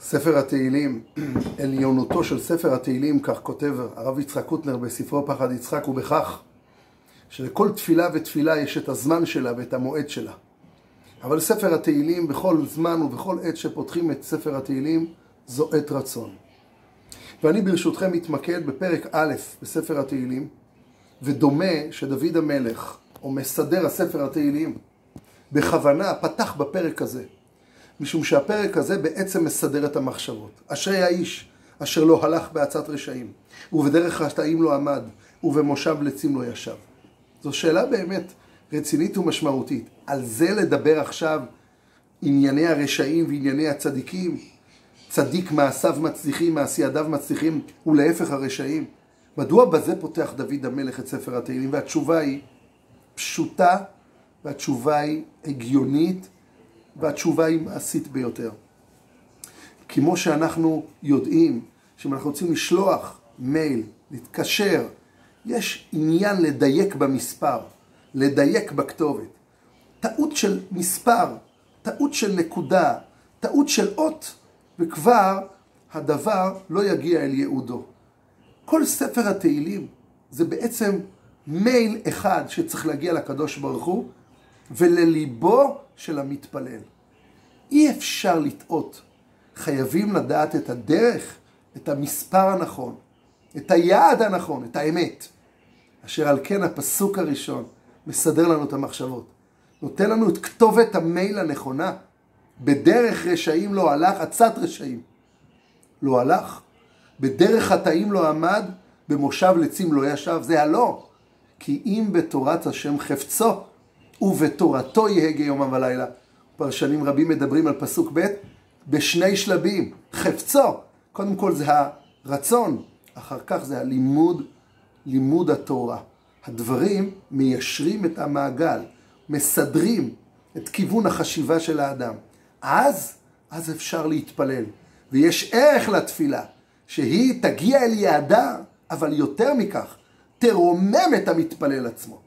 ספר התהילים, עליונותו של ספר התהילים, כך כותב הרב יצחק קוטנר בספרו פחד יצחק, הוא בכך שלכל תפילה ותפילה יש את הזמן שלה ואת המועד שלה. אבל ספר התהילים, בכל זמן ובכל עת שפותחים את ספר התהילים, זו עת רצון. ואני ברשותכם מתמקד בפרק א' בספר התהילים, ודומה שדוד המלך, או מסדר הספר התהילים, בכוונה פתח בפרק הזה, משום שהפרק הזה בעצם מסדר את המחשבות. אשרי האיש אשר לא הלך בעצת רשעים, ובדרך רשעים לא עמד, ובמושב לצים לא ישב. זו שאלה באמת רצינית ומשמעותית. על זה לדבר עכשיו ענייני הרשעים וענייני הצדיקים? צדיק מעשיו מצליחים, מעשי ידיו מצליחים, ולהפך הרשעים. מדוע בזה פותח דוד המלך את ספר התהילים? והתשובה היא פשוטה, והתשובה היא הגיונית, והתשובה היא מעשית ביותר. כמו שאנחנו יודעים שאם אנחנו רוצים לשלוח מייל, להתקשר, יש עניין לדייק במספר, לדייק בכתובת. טעות של מספר, טעות של נקודה, טעות של אות, וכבר הדבר לא יגיע אל ייעודו. כל ספר התהילים זה בעצם מייל אחד שצריך להגיע לקדוש ברוך הוא ולליבו של המתפלל. אי אפשר לטעות. חייבים לדעת את הדרך, את המספר הנכון, את היעד הנכון, את האמת. אשר על כן הפסוק הראשון מסדר לנו את המחשבות. נותן לנו את כתובת המייל הנכונה. בדרך רשעים לא הלך, עצת רשעים לא הלך. בדרך חטאים לא עמד, במושב לצים לא ישב. זה הלא. כי אם בתורת השם חפצו, ובתורתו יהגה יומם ולילה. פרשנים רבים מדברים על פסוק ב' בשני שלבים. חפצו, קודם כל זה הרצון, אחר כך זה לימוד התורה. הדברים מיישרים את המעגל, מסדרים את כיוון החשיבה של האדם. אז אפשר להתפלל. ויש ערך לתפילה, שהיא תגיע אל יעדה, אבל יותר מכך, תרומם את המתפלל עצמו.